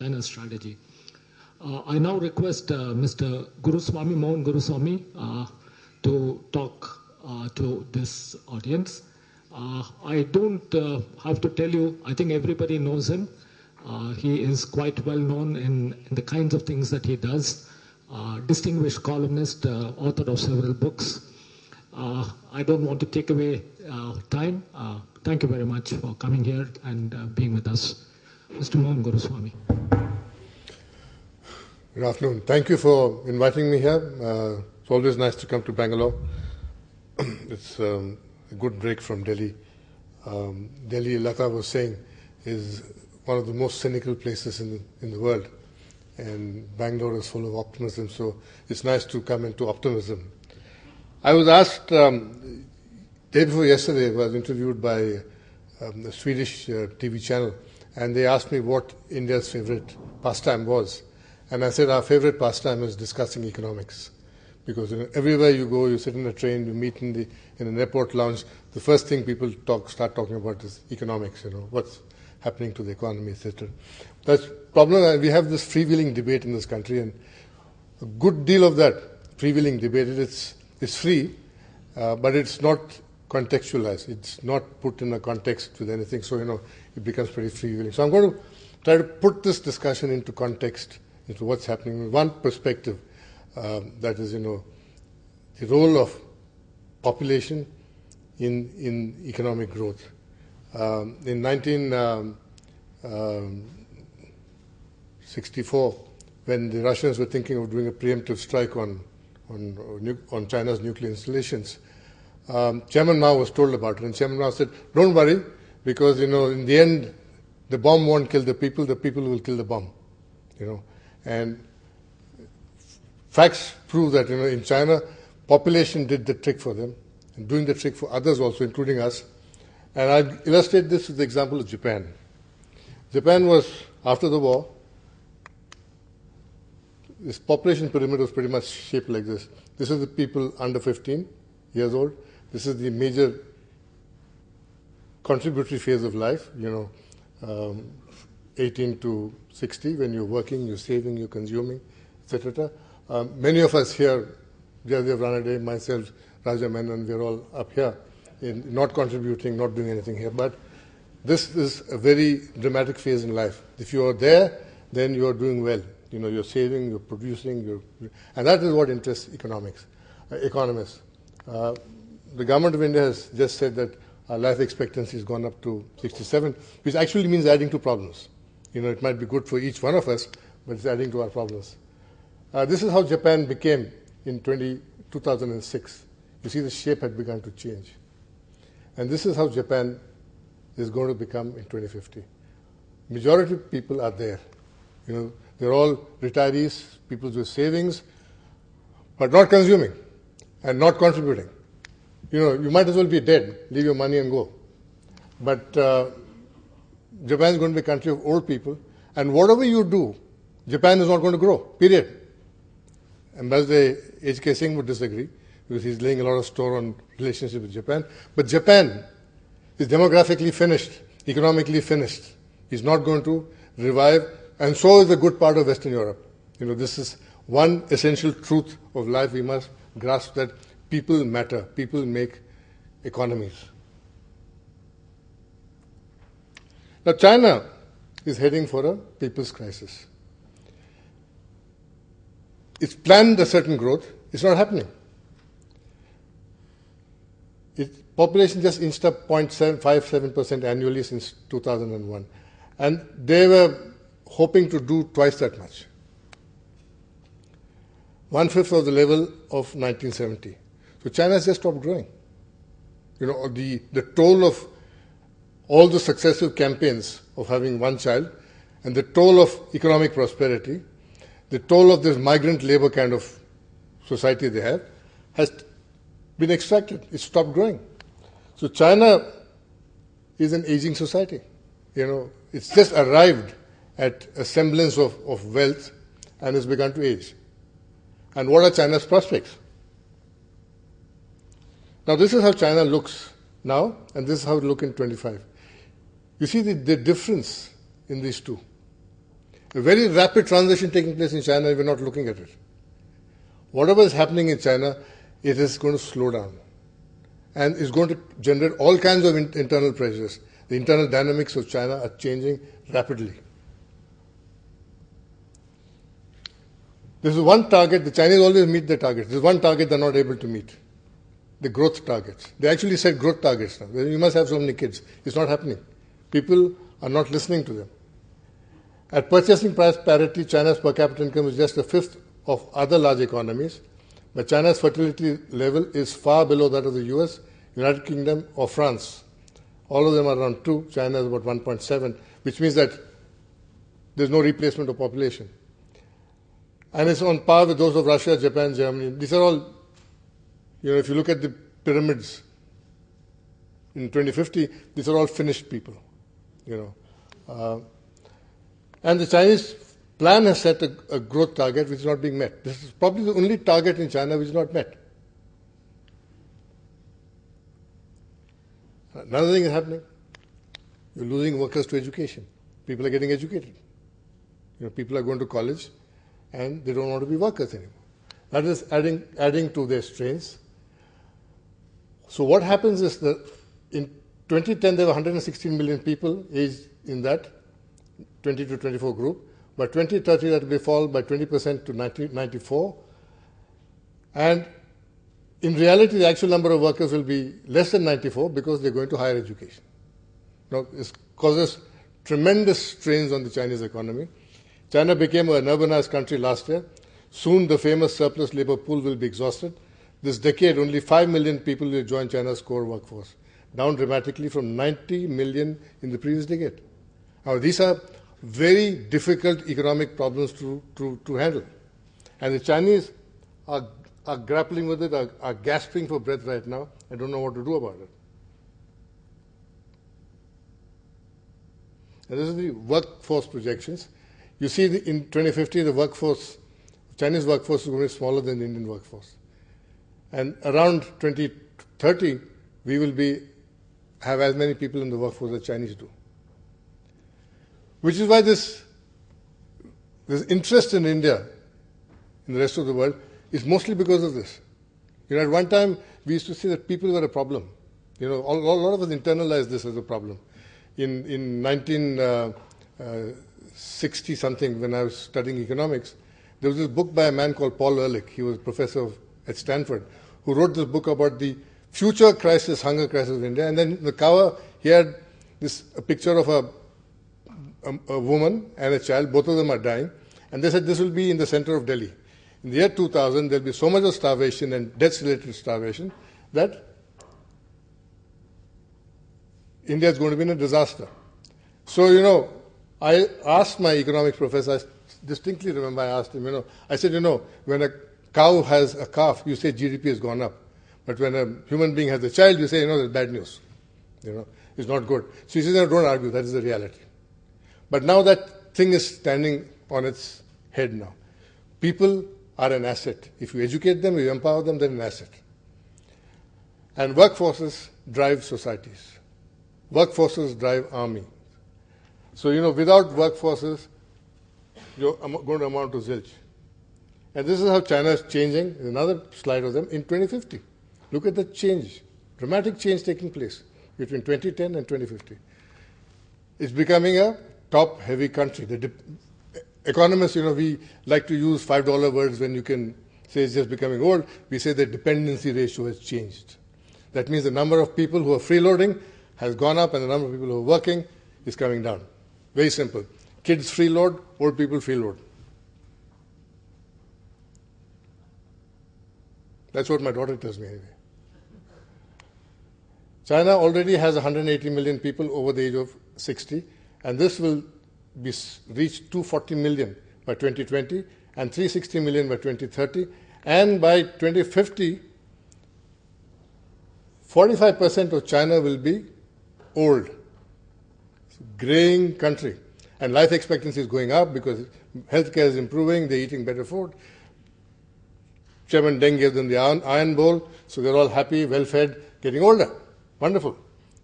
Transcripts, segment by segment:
China's strategy. I now request Mr. Guruswamy, Mohan Guruswamy, to talk to this audience. I don't have to tell you, I think everybody knows him. He is quite well known in the kinds of things that he does. Distinguished columnist, author of several books. I don't want to take away time. Thank you very much for coming here and being with us. Mr. Mohan Guruswamy. Good afternoon. Thank you for inviting me here. It's always nice to come to Bangalore. It's a good break from Delhi. Delhi, Lata was saying, is one of the most cynical places in the world. And Bangalore is full of optimism, so it's nice to come into optimism. I was asked, day before yesterday, I was interviewed by a Swedish TV channel, and they asked me what India's favorite pastime was. And I said our favorite pastime is discussing economics. Because everywhere you go, you sit in a train, you meet in an airport lounge, the first thing people start talking about is economics, what's happening to the economy, etc. That's the problem. We have this freewheeling debate in this country, and a good deal of that freewheeling debate, it's free, but it's not contextualized. It's not put in a context with anything, so it becomes pretty freewheeling. So I'm going to try to put this discussion into context, into what's happening. One perspective, that is, the role of population in economic growth. In 1964, when the Russians were thinking of doing a preemptive strike on China's nuclear installations, Chairman Mao was told about it, and Chairman Mao said, "Don't worry, because in the end, the bomb won't kill the people will kill the bomb." And facts prove that in China, population did the trick for them, and doing the trick for others also, including us. And I'll illustrate this with the example of Japan. Japan was, after the war, this population pyramid was pretty much shaped like this. This is the people under 15 years old. This is the major contributory phase of life, 18 to 60, when you're working, you're saving, you're consuming, etc. Many of us here, Jaydev Ranade, myself, Raja Menon, we're all up here, not contributing, not doing anything here. But this is a very dramatic phase in life. If you are there, then you are doing well. You're saving, you're producing, and that is what interests economists. The government of India has just said that our life expectancy has gone up to 67, which actually means adding to problems. It might be good for each one of us, but it's adding to our problems. This is how Japan became in 2006. You see the shape had begun to change. And this is how Japan is going to become in 2050. Majority of people are there. They're all retirees, people with savings, but not consuming and not contributing. You might as well be dead, leave your money and go. But Japan is going to be a country of old people, and whatever you do, Japan is not going to grow, period. Ambassador H.K. Singh would disagree, because he's laying a lot of store on relationship with Japan. But Japan is demographically finished, economically finished. He's not going to revive, and so is a good part of Western Europe. This is one essential truth of life. We must grasp that people matter. People make economies. Now, China is heading for a people's crisis. It's planned a certain growth. It's not happening. Its population just inched up 0.57% annually since 2001. And they were hoping to do twice that much. 1/5 of the level of 1970. So China has just stopped growing. The toll of all the successive campaigns of having one child, and the toll of economic prosperity, the toll of this migrant labor kind of society they have, has been extracted. It's stopped growing. So China is an aging society. It's just arrived at a semblance of wealth and has begun to age. And what are China's prospects? Now, this is how China looks now, and this is how it will look in 25. You see the difference in these two. A very rapid transition taking place in China, we're not looking at it. Whatever is happening in China, it is going to slow down. And is going to generate all kinds of internal pressures. The internal dynamics of China are changing rapidly. This is one target. The Chinese always meet their targets. This is one target they're not able to meet. The growth targets. They actually set growth targets now. You must have so many kids. It's not happening. People are not listening to them. At purchasing price parity, China's per capita income is just a fifth of other large economies. But China's fertility level is far below that of the US, United Kingdom, or France. All of them are around 2. China is about 1.7, which means that there's no replacement of population. And it's on par with those of Russia, Japan, Germany. These are all, if you look at the pyramids in 2050, these are all finished people, And the Chinese plan has set a growth target which is not being met. This is probably the only target in China which is not met. Another thing is happening. You're losing workers to education. People are getting educated. People are going to college and they don't want to be workers anymore. That is adding to their strains. So what happens is that in 2010 there were 116 million people aged in that 20 to 24 group. By 2030 that will fall by 20% to 94. And in reality the actual number of workers will be less than 94 because they're going to higher education. Now this causes tremendous strains on the Chinese economy. China became an urbanized country last year. Soon the famous surplus labor pool will be exhausted. This decade only 5 million people will join China's core workforce, down dramatically from 90 million in the previous decade. Now these are very difficult economic problems to handle. And the Chinese are grappling with it, are gasping for breath right now and don't know what to do about it. And this is the workforce projections. You see in 2050 the Chinese workforce is going to be smaller than the Indian workforce. And around 2030 we will have as many people in the workforce as Chinese do. Which is why this interest in India, in the rest of the world, is mostly because of this. At one time, we used to say that people were a problem. A lot of us internalized this as a problem. In 1960-something, when I was studying economics, there was this book by a man called Paul Ehrlich. He was a professor at Stanford, who wrote this book about the future crisis, hunger crisis of India. And then in the cover, he had a picture of a woman and a child, both of them are dying, and they said this will be in the center of Delhi. In the year 2000, there will be so much of starvation and death-related starvation that India is going to be in a disaster. So, I asked my economics professor, I distinctly remember I asked him, I said, when a cow has a calf, you say GDP has gone up. But when a human being has a child, you say, that's bad news. It's not good. So he says, don't argue, that is the reality. But now that thing is standing on its head now. People are an asset. If you educate them, you empower them, they're an asset. And workforces drive societies. Workforces drive army. So, without workforces, you're going to amount to zilch. And this is how China is changing. There's another slide of them in 2050. Look at the change, dramatic change taking place between 2010 and 2050. It's becoming a top-heavy country. The economists, we like to use $5 words when you can say it's just becoming old. We say the dependency ratio has changed. That means the number of people who are freeloading has gone up and the number of people who are working is coming down. Very simple. Kids freeload, old people freeload. That's what my daughter tells me anyway. China already has 180 million people over the age of 60. And this will reach 240 million by 2020 and 360 million by 2030. And by 2050, 45% of China will be old. It's a graying country. And life expectancy is going up because healthcare is improving, they're eating better food. Chairman Deng gave them the iron bowl, so they're all happy, well-fed, getting older. Wonderful.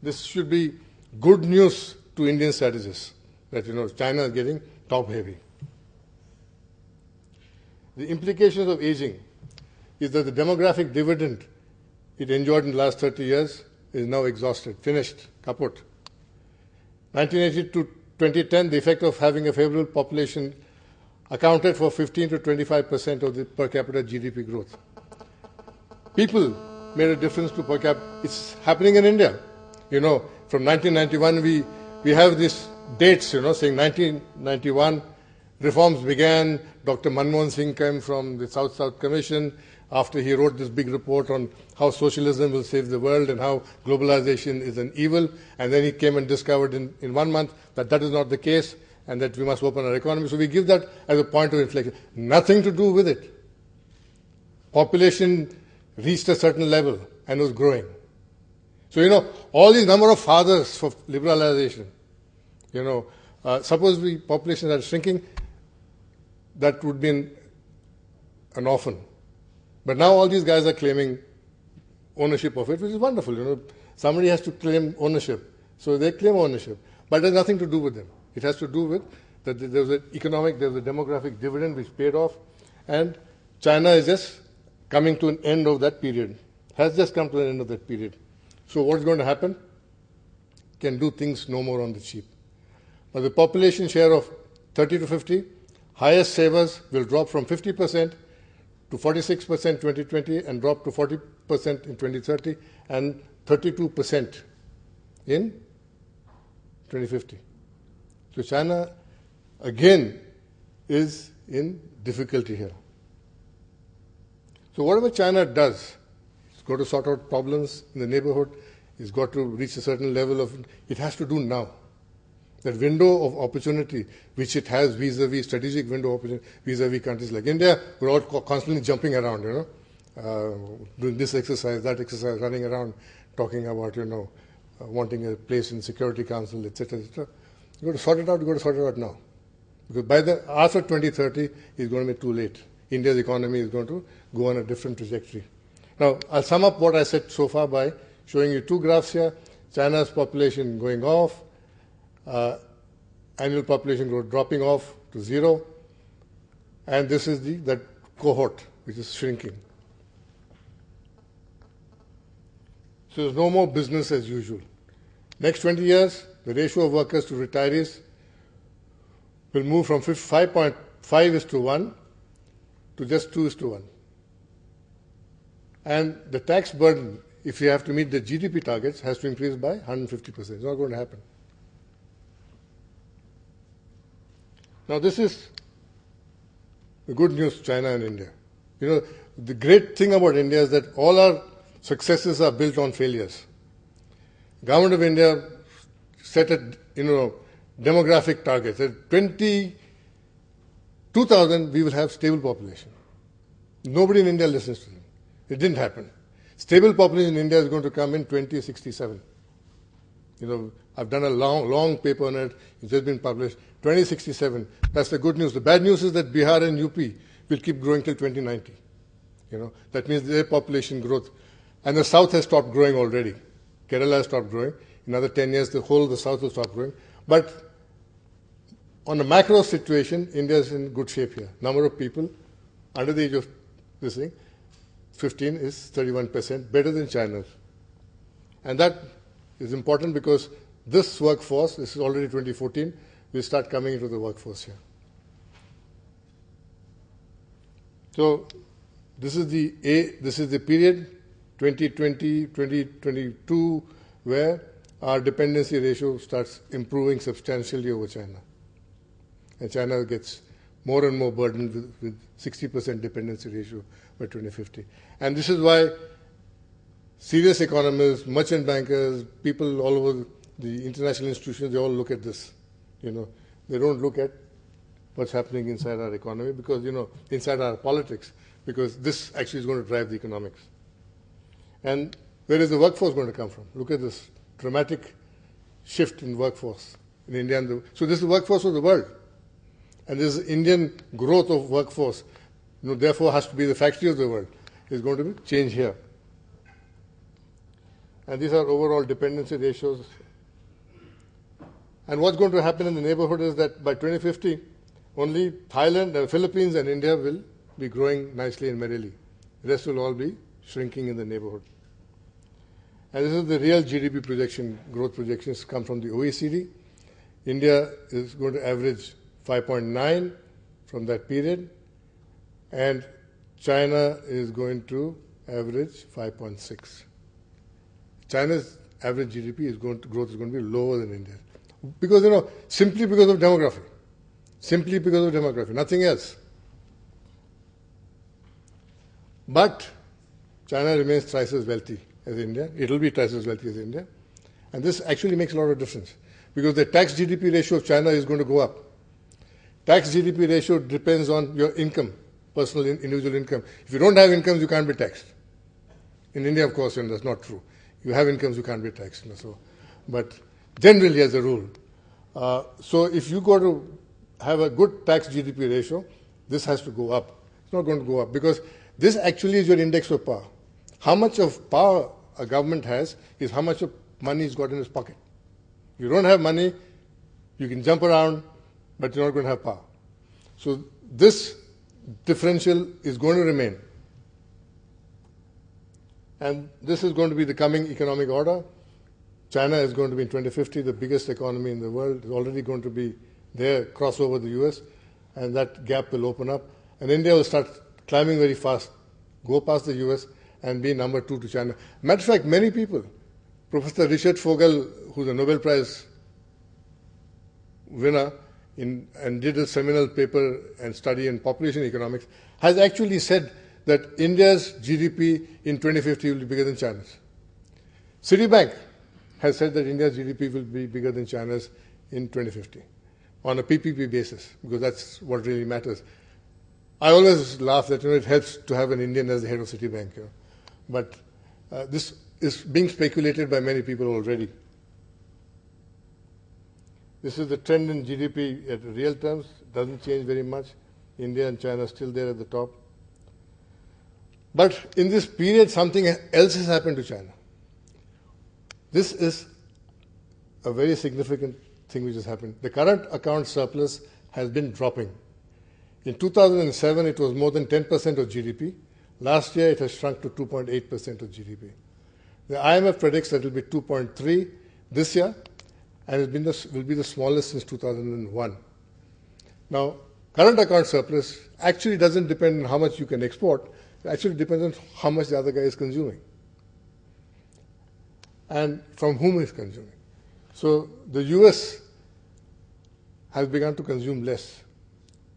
This should be good news to Indian strategists that China is getting top-heavy. the implications of aging is that the demographic dividend it enjoyed in the last 30 years is now exhausted, finished, kaput. 1980 to 2010, the effect of having a favorable population accounted for 15 to 25% of the per capita GDP growth. People made a difference to per capita. It's happening in India. From 1991, we have these dates, saying 1991, reforms began. Dr. Manmohan Singh came from the South-South Commission after he wrote this big report on how socialism will save the world and how globalization is an evil. And then he came and discovered in 1 month that that is not the case and that we must open our economy. So we give that as a point of inflection. Nothing to do with it. Population reached a certain level and was growing. So, all these number of fathers for liberalization, suppose the population are shrinking, that would be an orphan. But now all these guys are claiming ownership of it, which is wonderful. Somebody has to claim ownership. So they claim ownership. But it has nothing to do with them. It has to do with that there was an economic, there was a demographic dividend which paid off. And China is just coming to an end of that period. Has just come to an end of that period. So what's going to happen? Can do things no more on the cheap. Now the population share of 30 to 50, highest savers will drop from 50% to 46% in 2020 and drop to 40% in 2030 and 32% in 2050. So China again is in difficulty here. So whatever China does, it's got to sort out problems in the neighborhood, it's got to reach a certain level of, it has to do now. That window of opportunity which it has vis-a-vis, strategic window of opportunity vis-a-vis countries like India, we're all constantly jumping around, doing this exercise, that exercise, running around, talking about, wanting a place in Security Council, etc., etc. You've got to sort it out now. Because after 2030, it's going to be too late. India's economy is going to go on a different trajectory. Now, I'll sum up what I said so far by showing you two graphs here. China's population going off, annual population growth dropping off to 0, and this is that cohort which is shrinking. So there's no more business as usual. Next 20 years, the ratio of workers to retirees will move from 5.5:1 to just 2:1. And the tax burden, if you have to meet the GDP targets, has to increase by 150%. It's not going to happen. Now this is the good news to China and India. The great thing about India is that all our successes are built on failures. Government of India set demographic targets. At 2000, we will have stable population. Nobody in India listens to them. It didn't happen. Stable population in India is going to come in 2067. I've done a long paper on it. It's just been published. 2067. That's the good news. The bad news is that Bihar and UP will keep growing till 2090. That means their population growth. And the South has stopped growing already. Kerala has stopped growing. In another 10 years, the whole of the South will stop growing. But on a macro situation, India is in good shape here. Number of people under the age of 15 is 31%, better than China's. And that is important because this workforce, this is already 2014, will start coming into the workforce here. So this is the period 2020, 2022, where our dependency ratio starts improving substantially over China. And China gets more and more burdened with 60% dependency ratio by 2050. And this is why serious economists, merchant bankers, people all over the international institutions, they all look at this. They don't look at what's happening inside our economy because, inside our politics, because this actually is going to drive the economics. And where is the workforce going to come from? Look at this dramatic shift in workforce in India. So this is the workforce of the world. And this Indian growth of workforce, therefore has to be the factory of the world, is going to be changed here. And these are overall dependency ratios. And what's going to happen in the neighborhood is that by 2050, only Thailand, the Philippines and India will be growing nicely and merrily. The rest will all be shrinking in the neighborhood. And this is the real GDP projection, growth projections come from the OECD. India is going to average 5.9 from that period, and China is going to average 5.6. China's average GDP growth is going to be lower than India's. Because, simply because of demography. Simply because of demography, nothing else. But China remains twice as wealthy as India. It will be twice as wealthy as India. And this actually makes a lot of difference. Because the tax GDP ratio of China is going to go up. Tax GDP ratio depends on your income, personal individual income. If you don't have incomes, you can't be taxed. In India, of course, that's not true. You have incomes, you can't be taxed. But generally, as a rule. So if you go to have a good tax GDP ratio, this has to go up. It's not going to go up because this actually is your index of power. How much of power a government has is how much of money he's got in his pocket. You don't have money, you can jump around, but you're not going to have power. So this differential is going to remain. And this is going to be the coming economic order. China is going to be in 2050 the biggest economy in the world. It's already going to be there, cross over the US, and that gap will open up. And India will start climbing very fast, go past the US, and be number 2 to China. Matter of fact, many people, Professor Richard Fogel, who's a Nobel Prize winner and did a seminal paper and study in population economics, has actually said that India's GDP in 2050 will be bigger than China's. Citibank has said that India's GDP will be bigger than China's in 2050 on a PPP basis, because that's what really matters. I always laugh that it helps to have an Indian as the head of Citibank. But this is being speculated by many people already. This is the trend in GDP at real terms. It doesn't change very much. India and China are still there at the top. But in this period, something else has happened to China. This is a very significant thing which has happened. The current account surplus has been dropping. In 2007, it was more than 10% of GDP. Last year, it has shrunk to 2.8% of GDP. The IMF predicts that it will be 2.3 this year, and it will be the smallest since 2001. Now, current account surplus actually doesn't depend on how much you can export. It actually depends on how much the other guy is consuming and from whom he is consuming. So the US has begun to consume less.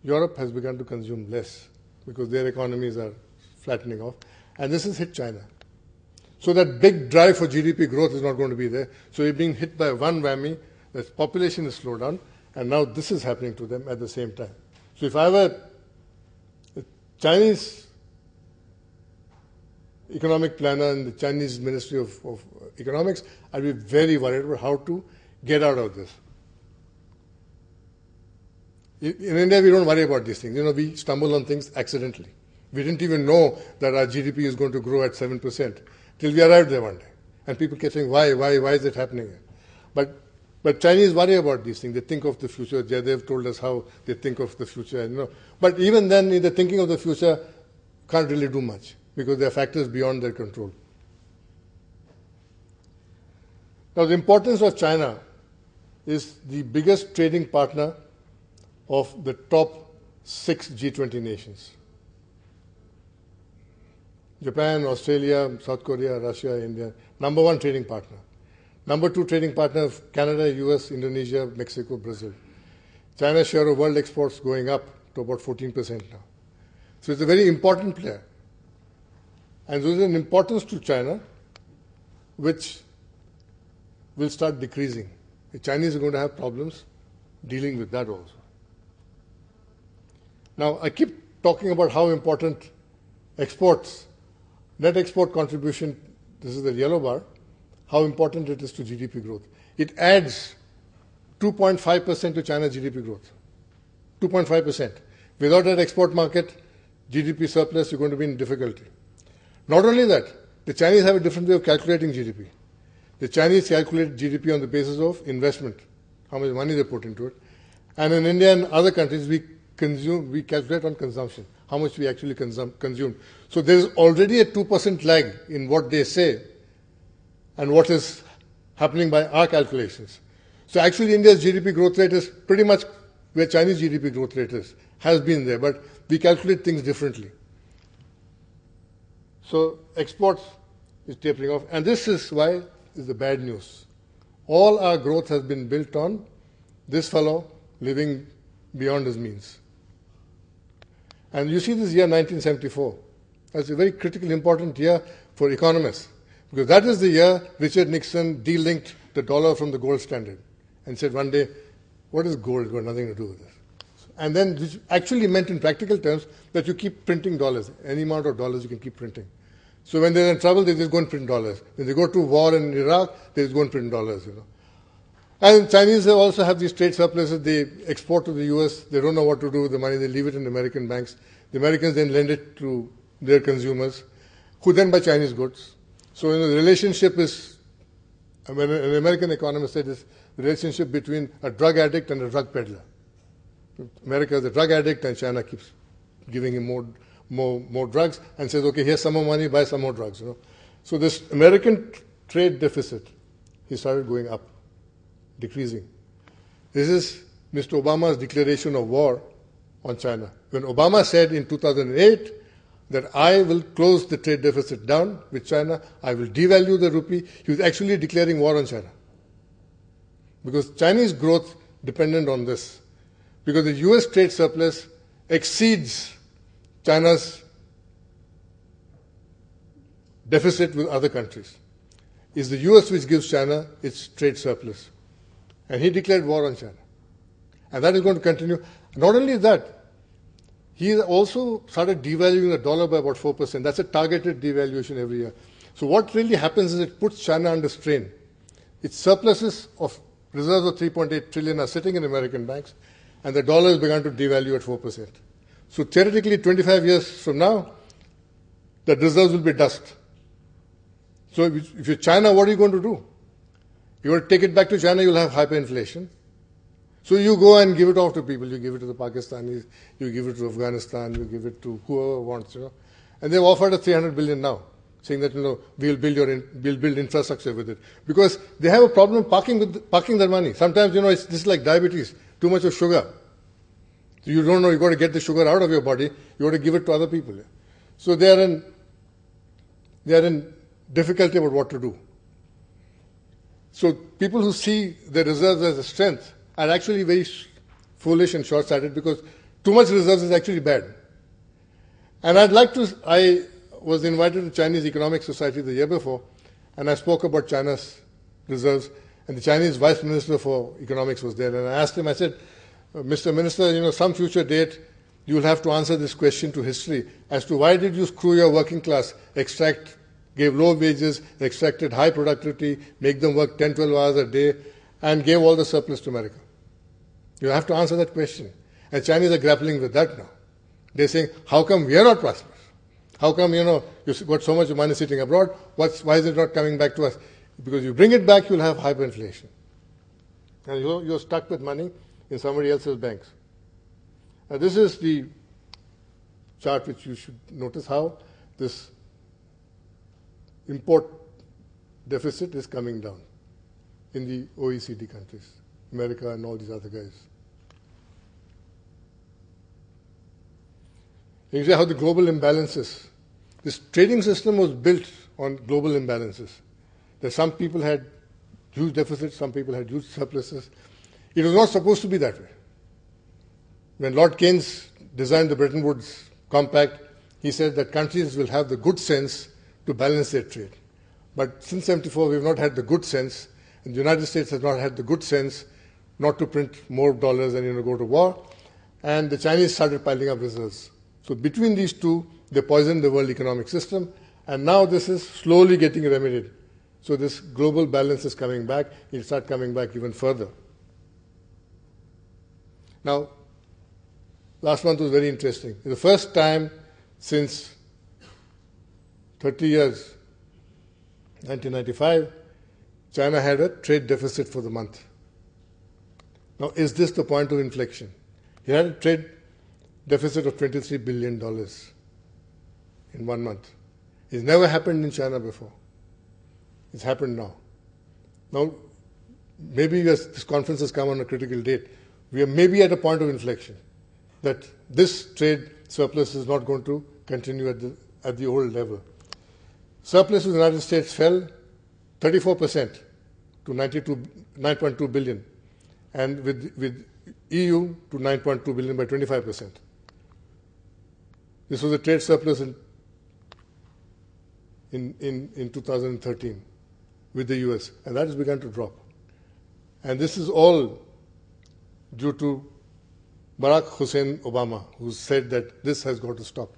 Europe has begun to consume less because their economies are flattening off. And this has hit China. So that big drive for GDP growth is not going to be there. So you're being hit by one whammy, that population is slowed down, and now this is happening to them at the same time. So if I were a Chinese economic planner in the Chinese Ministry of Economics, I'd be very worried about how to get out of this. In India, we don't worry about these things. We stumble on things accidentally. We didn't even know that our GDP is going to grow at 7% till we arrived there one day. And people kept saying, why is it happening? But Chinese worry about these things. They think of the future. They've told us how they think of the future. But even then, in the thinking of the future, can't really do much because there are factors beyond their control. Now, the importance of China is the biggest trading partner of the top 6 G20 nations. Japan, Australia, South Korea, Russia, India. Number 1 trading partner. Number 2 trading partner of Canada, US, Indonesia, Mexico, Brazil. China's share of world exports going up to about 14% now. So it's a very important player. And there is an importance to China which will start decreasing. The Chinese are going to have problems dealing with that also. Now, I keep talking about how important exports, net export contribution, this is the yellow bar, how important it is to GDP growth. It adds 2.5% to China's GDP growth. 2.5%. Without that export market, GDP surplus, you're going to be in difficulty. Not only that, the Chinese have a different way of calculating GDP. The Chinese calculate GDP on the basis of investment, how much money they put into it. And in India and other countries, we consume, we calculate on consumption, how much we actually consume. So there is already a 2% lag in what they say and what is happening by our calculations. So actually India's GDP growth rate is pretty much where Chinese GDP growth rate is, has been there, but we calculate things differently. So exports is tapering off, and this is why is the bad news. All our growth has been built on this fellow living beyond his means. And you see this year 1974 as a very critical, important year for economists, because that is the year Richard Nixon de-linked the dollar from the gold standard and said one day, what is gold? It's got nothing to do with this. And then this actually meant in practical terms that you keep printing dollars. Any amount of dollars you can keep printing. So when they're in trouble, they just go and print dollars. When they go to war in Iraq, they just go and print dollars, And Chinese also have these trade surpluses. They export to the US. They don't know what to do with the money. They leave it in American banks. The Americans then lend it to their consumers, who then buy Chinese goods. So the relationship is, when an American economist said this, the relationship between a drug addict and a drug peddler. America is a drug addict, and China keeps giving him more drugs and says, okay, here's some more money, buy some more drugs. So this American trade deficit, he started going up, decreasing. This is Mr. Obama's declaration of war on China. When Obama said in 2008 that I will close the trade deficit down with China, I will devalue the rupee, he was actually declaring war on China. Because Chinese growth depended on this. Because the US trade surplus exceeds China's deficit with other countries. It's the US which gives China its trade surplus. And he declared war on China. And that is going to continue. Not only that, he also started devaluing the dollar by about 4%. That's a targeted devaluation every year. So what really happens is it puts China under strain. Its surpluses of reserves of 3.8 trillion are sitting in American banks, and the dollar has begun to devalue at 4%. So theoretically, 25 years from now, the reserves will be dust. So if you're China, what are you going to do? You want to take it back to China, you'll have hyperinflation. So you go and give it off to people. You give it to the Pakistanis, you give it to Afghanistan, you give it to whoever wants, And they've offered us 300 billion now, saying that, we'll build infrastructure with it. Because they have a problem parking their money. Sometimes, this is like diabetes, too much of sugar. So you don't know, you've got to get the sugar out of your body, you got to give it to other people. So they are in difficulty about what to do. So people who see the reserves as a strength are actually very foolish and short-sighted, because too much reserves is actually bad. And I was invited to Chinese Economic Society the year before, and I spoke about China's reserves, and the Chinese Vice Minister for Economics was there, and I asked him, I said, Mr. Minister, some future date, you will have to answer this question to history as to why did you screw your working class, gave low wages, extracted high productivity, make them work 10, 12 hours a day, and gave all the surplus to America. You have to answer that question. And Chinese are grappling with that now. They're saying, how come we are not prosperous? How come, you've got so much money sitting abroad, why is it not coming back to us? Because you bring it back, you'll have hyperinflation. And you're stuck with money in somebody else's banks. Now this is the chart which you should notice how this import deficit is coming down in the OECD countries, America and all these other guys. You see how the global imbalances, this trading system was built on global imbalances. That some people had huge deficits, some people had huge surpluses. It was not supposed to be that way. When Lord Keynes designed the Bretton Woods Compact, he said that countries will have the good sense to balance their trade. But since 1974, we've not had the good sense, and the United States has not had the good sense not to print more dollars and go to war, and the Chinese started piling up reserves. So between these two, they poisoned the world economic system, and now this is slowly getting remedied. So this global balance is coming back. It'll start coming back even further. Now, last month was very interesting. It's the first time since 30 years, 1995, China had a trade deficit for the month. Now, is this the point of inflection? He had a trade deficit of $23 billion in 1 month. It's never happened in China before. It's happened now. Now, maybe this conference has come on a critical date. We are maybe at a point of inflection that this trade surplus is not going to continue at the old level. Surplus with the United States fell 34% to 9.2 billion, and with EU to 9.2 billion by 25%. This was a trade surplus in 2013 with the US, and that has begun to drop. And this is all due to Barack Hussein Obama, who said that this has got to stop.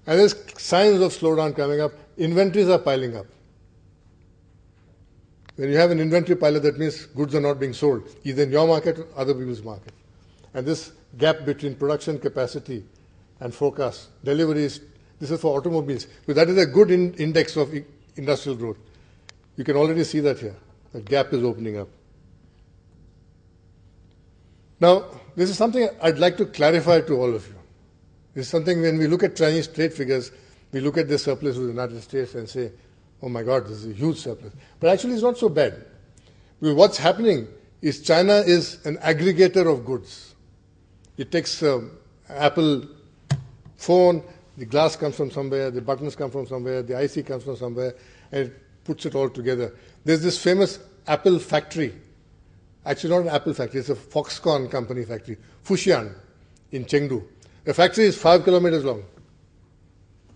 And there's signs of slowdown coming up. Inventories are piling up. When you have an inventory pile, that means goods are not being sold, either in your market or other people's market. And this gap between production capacity and forecast, deliveries, this is for automobiles. But that is a good index of industrial growth. You can already see that here. That gap is opening up. Now, this is something I'd like to clarify to all of you. This is something when we look at Chinese trade figures, we look at this surplus with the United States and say, oh my God, this is a huge surplus. But actually it's not so bad. Because what's happening is China is an aggregator of goods. It takes Apple phone, the glass comes from somewhere, the buttons come from somewhere, the IC comes from somewhere, and it puts it all together. There's this famous Apple factory. Actually not an Apple factory, it's a Foxconn company factory, Fushian in Chengdu. The factory is 5 kilometers long.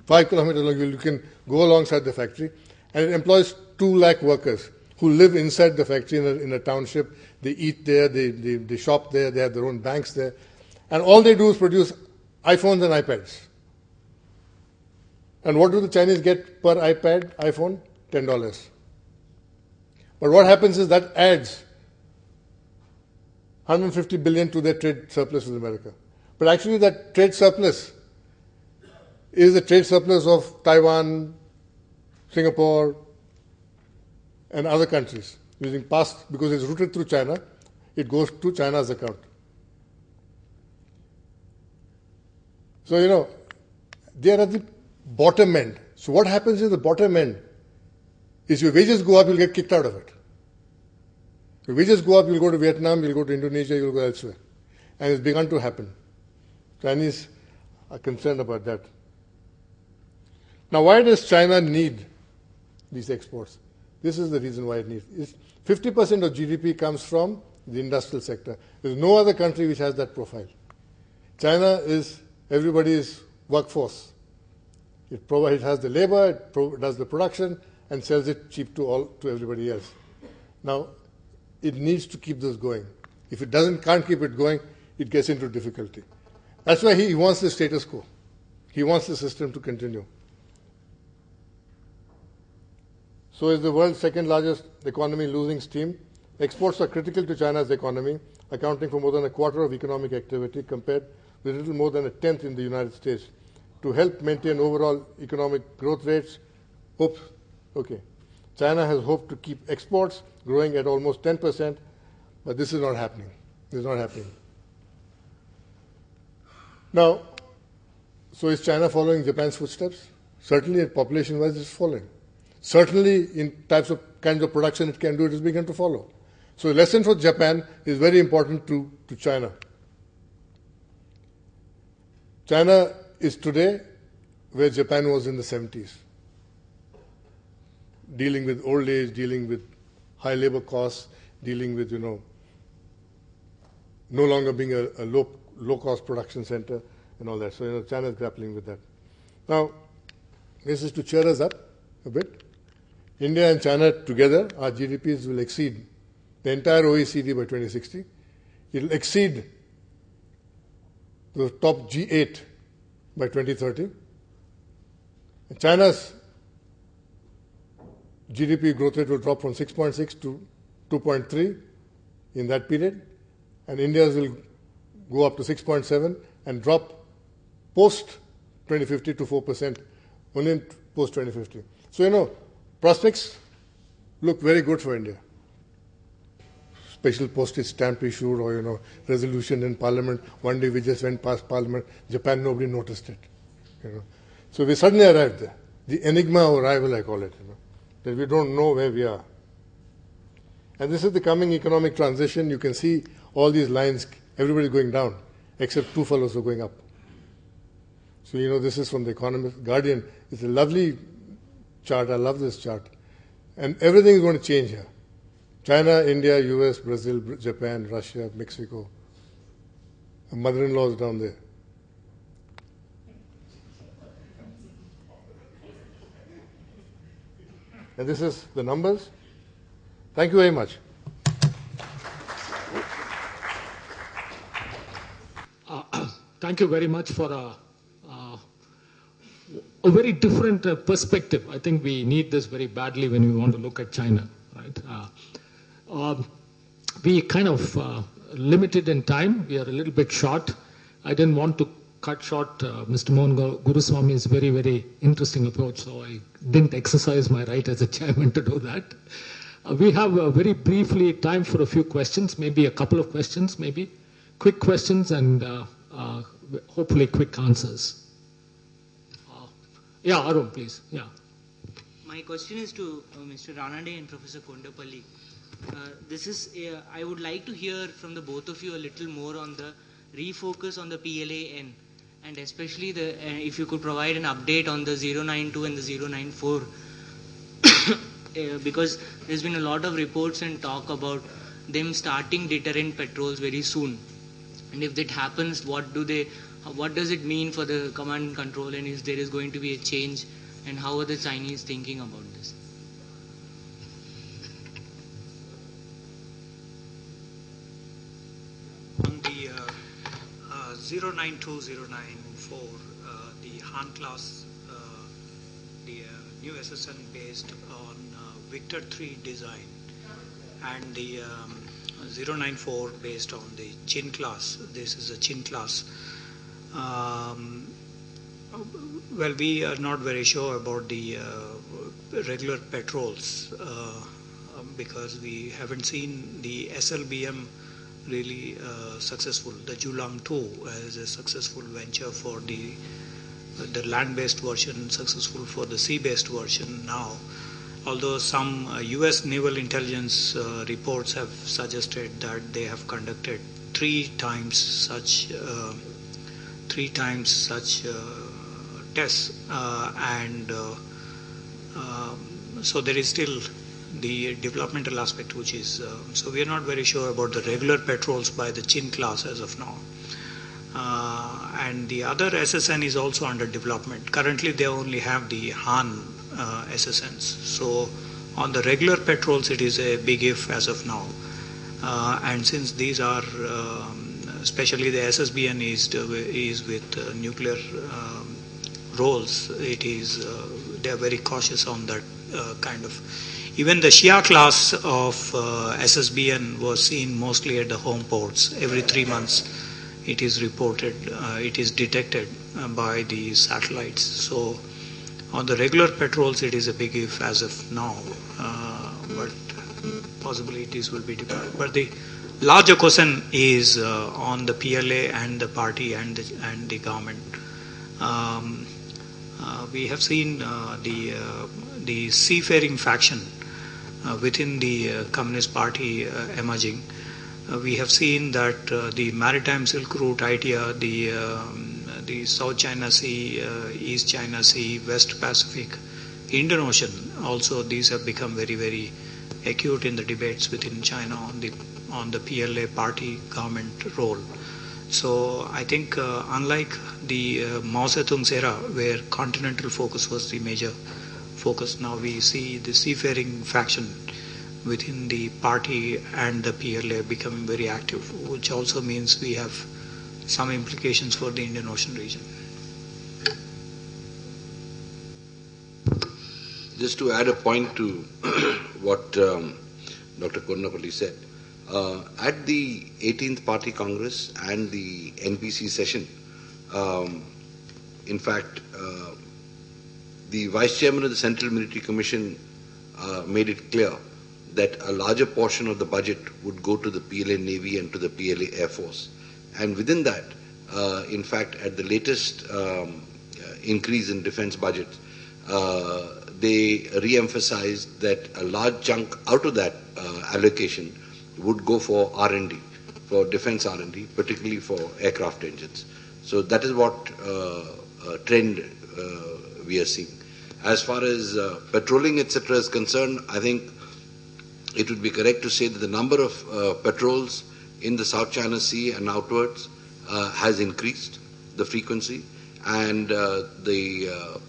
5 kilometers long, you can go alongside the factory, and it employs 2 lakh workers who live inside the factory in a township. They eat there, they shop there, they have their own banks there, and all they do is produce iPhones and iPads. And what do the Chinese get per iPad, iPhone? $10. But what happens is that adds 150 billion to their trade surplus with America. But actually that trade surplus is the trade surplus of Taiwan, Singapore, and other countries. Using past, because it's routed through China, it goes to China's account. So, they are at the bottom end. So what happens in the bottom end is your wages go up, you'll get kicked out of it. Your wages go up, you'll go to Vietnam, you'll go to Indonesia, you'll go elsewhere. And it's begun to happen. Chinese are concerned about that. Now, why does China need these exports? This is the reason why it needs. 50% of GDP comes from the industrial sector. There's no other country which has that profile. China is everybody's workforce. It has the labor, it does the production, and sells it cheap to everybody else. Now, it needs to keep this going. If it can't keep it going, it gets into difficulty. That's why he wants the status quo. He wants the system to continue. So is the world's second largest economy losing steam? Exports are critical to China's economy, accounting for more than a quarter of economic activity compared with a little more than a tenth in the United States. To help maintain overall economic growth rates, China has hoped to keep exports growing at almost 10%, but this is not happening. This is not happening. Now, so is China following Japan's footsteps? Certainly, population-wise, it's following. Certainly, in kinds of production it can do, it has begun to follow. So a lesson for Japan is very important to China. China is today where Japan was in the 70s. Dealing with old age, dealing with high labor costs, dealing with, no longer being a low-cost production center and all that. So, China is grappling with that. Now, this is to cheer us up a bit. India and China together, our GDPs will exceed the entire OECD by 2060. It will exceed the top G8 by 2030. And China's GDP growth rate will drop from 6.6 to 2.3 in that period, and India's will go up to 6.7 and drop post 2050 to 4%, only post 2050. So, prospects look very good for India. special postage stamp issued or resolution in Parliament. One day we just went past Parliament, Japan, nobody noticed it. So we suddenly arrived there. The enigma of arrival, I call it, that we don't know where we are. And this is the coming economic transition. You can see all these lines, everybody going down, except two fellows are going up. So, this is from the Economist Guardian. It's a lovely chart. I love this chart. And everything is going to change here. China, India, US, Brazil, Japan, Russia, Mexico. My mother-in-law is down there. And this is the numbers. Thank you very much. Thank you very much for a very different perspective. I think we need this very badly when we want to look at China. Right? We kind of limited in time. We are a little bit short. I didn't want to cut short Mr. Mohan Guruswamy's very, very interesting approach, so I didn't exercise my right as a chairman to do that. We have very briefly time for a few questions, maybe a couple of questions, maybe. Quick questions and hopefully quick answers. Yeah, Arun, please. Yeah. My question is to Mr. Ranade and Professor Kondapalli. I would like to hear from the both of you a little more on the refocus on the PLAN, and especially if you could provide an update on the 092 and the 094, because there's been a lot of reports and talk about them starting deterrent patrols very soon. And if that happens, what does it mean for the command and control, and if there is going to be a change, and how are the Chinese thinking about this? On the 092, 094, the Han class, the new SSN based on Victor 3 design, and the 094 based on the Chin class. This is a Chin class. Well, we are not very sure about the regular patrols because we haven't seen the SLBM really successful. The Julang 2 is a successful venture for the land-based version, successful for the sea-based version now. Although some US naval intelligence reports have suggested that they have conducted three times such tests, and so there is still the developmental aspect, which is so we are not very sure about the regular patrols by the Chin class as of now. And the other SSN is also under development. Currently, they only have the Han SSNs. So on the regular patrols, it is a big if as of now. And since these are, especially the SSBN is with nuclear roles, it is they are very cautious on that kind of. Even the Shia class of SSBN was seen mostly at the home ports. Every 3 months, it is reported, it is detected by the satellites. So on the regular patrols, it is a big if as of now, but possibilities will be different. But the larger question is on the PLA and the party and the government. We have seen the seafaring faction within the Communist Party emerging. We have seen that the Maritime Silk Route idea, the South China Sea, East China Sea, West Pacific, Indian Ocean, also these have become very, very acute in the debates within China on the PLA party government role. So I think unlike the Mao Zedong's era, where continental focus was the major focus, now we see the seafaring faction within the party and the PLA becoming very active, which also means we have some implications for the Indian Ocean region. Just to add a point to what Dr. Kondapalli said, at the 18th Party Congress and the NPC session, in fact, the Vice Chairman of the Central Military Commission made it clear that a larger portion of the budget would go to the PLA Navy and to the PLA Air Force. And within that, in fact, at the latest increase in defense budget, they re-emphasized that a large chunk out of that allocation would go for R&D, for defense R&D, particularly for aircraft engines. So that is what trend we are seeing. As far as patrolling, etc. is concerned, I think it would be correct to say that the number of patrols in the South China Sea and outwards has increased, the frequency, and the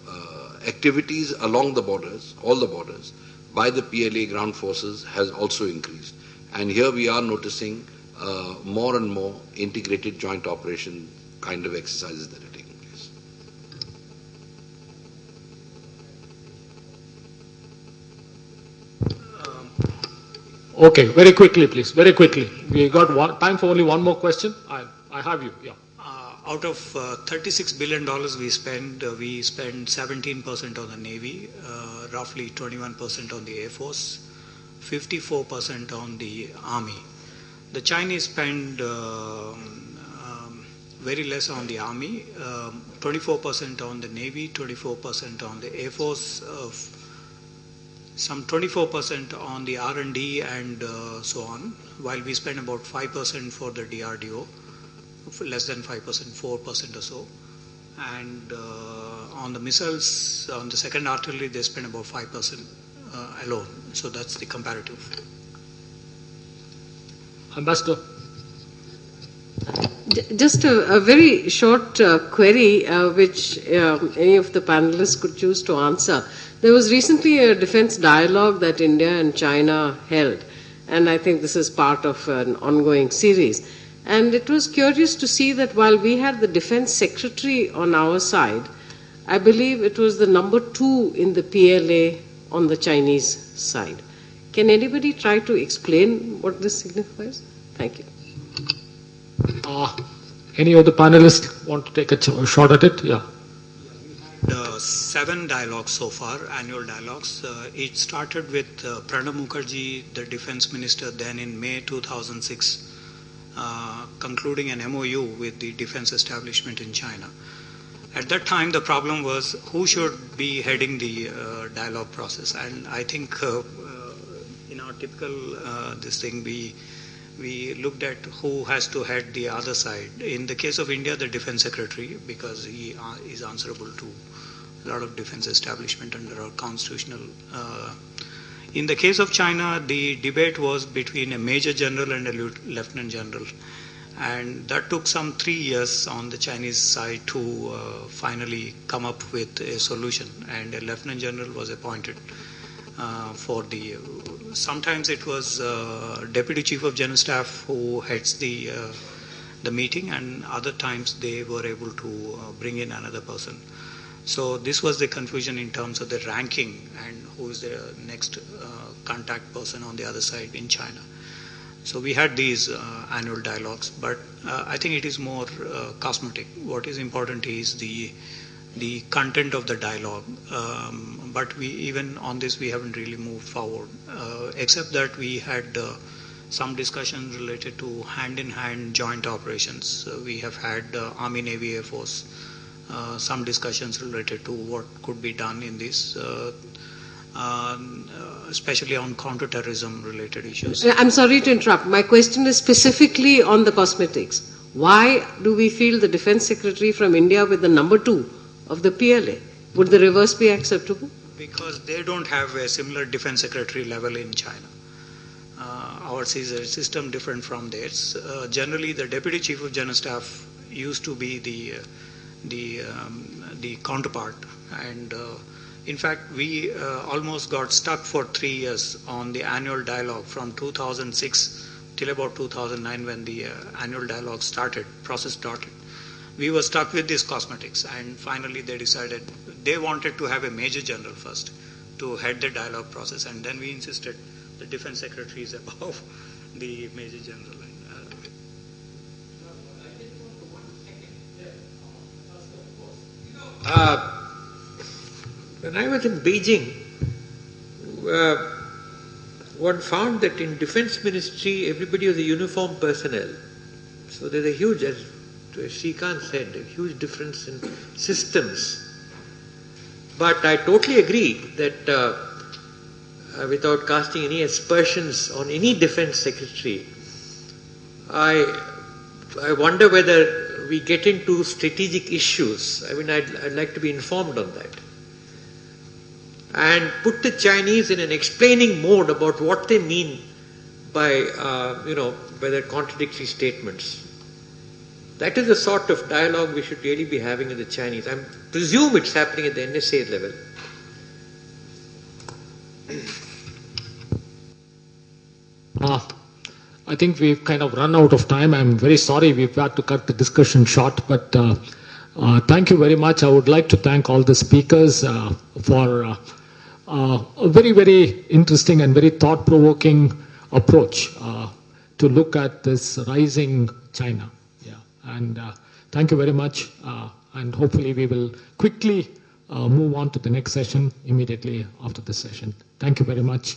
activities along the borders, all the borders, by the PLA ground forces has also increased. And here we are noticing more and more integrated joint operation kind of exercises that are taking place. Okay, very quickly, please. Very quickly. We got time for only one more question. I have you. Yeah. Out of $36 billion we spend 17% on the Navy, roughly 21% on the Air Force, 54% on the Army. The Chinese spend very less on the Army, 24% on the Navy, 24% on the Air Force, some 24% on the R&D and so on, while we spend about 5% for the DRDO, less than 5%, 4% or so. And on the missiles, on the second artillery, they spend about 5% alone. So that's the comparative. Ambassador. Just a very short query which any of the panelists could choose to answer. There was recently a defense dialogue that India and China held, and I think this is part of an ongoing series. And it was curious to see that while we had the defense secretary on our side, I believe it was the number 2 in the PLA on the Chinese side. Can anybody try to explain what this signifies? Thank you. Any of the panelists want to take a shot at it? Yeah. 7 dialogues so far, annual dialogues. It started with Pranab Mukherjee, the defense minister, then in May 2006, concluding an MOU with the defense establishment in China. At that time, the problem was who should be heading the dialogue process. And I think in our typical this thing, we looked at who has to head the other side. In the case of India, the defense secretary, because he is answerable to a lot of defense establishment under our constitutional. In the case of China, the debate was between a major general and a lieutenant general. And that took some 3 years on the Chinese side to finally come up with a solution. And a lieutenant general was appointed for the. Sometimes it was Deputy Chief of General Staff who heads the meeting, and other times they were able to bring in another person. So this was the confusion in terms of the ranking and who is the next contact person on the other side in China. So we had these annual dialogues, but I think it is more cosmetic. What is important is the content of the dialogue. But even on this, we haven't really moved forward, except that we had some discussions related to hand-in-hand joint operations. We have had Army, Navy, Air Force, some discussions related to what could be done in this. Especially on counter-terrorism related issues. I'm sorry to interrupt. My question is specifically on the cosmetics. Why do we feel the defense secretary from India with the number 2 of the PLA? Would the reverse be acceptable? Because they don't have a similar defense secretary level in China. Ours is a system different from theirs. Generally, the Deputy Chief of General Staff used to be the counterpart, and in fact, we almost got stuck for 3 years on the annual dialogue from 2006 till about 2009 when the annual dialogue process started. We were stuck with these cosmetics, and finally they decided they wanted to have a major general first to head the dialogue process, and then we insisted the defense secretary is above the major general. When I was in Beijing, one found that in defense ministry, everybody was a uniform personnel. So there's a huge, as Srikanth said, a huge difference in systems. But I totally agree that without casting any aspersions on any defense secretary, I wonder whether we get into strategic issues. I mean, I'd like to be informed on that. And put the Chinese in an explaining mode about what they mean by, by their contradictory statements. That is the sort of dialogue we should really be having with the Chinese. I presume it's happening at the NSA level. I think we've kind of run out of time. I'm very sorry we've had to cut the discussion short, but thank you very much. I would like to thank all the speakers for a very, very interesting and very thought-provoking approach to look at this rising China. Yeah, and thank you very much. And hopefully we will quickly move on to the next session immediately after this session. Thank you very much.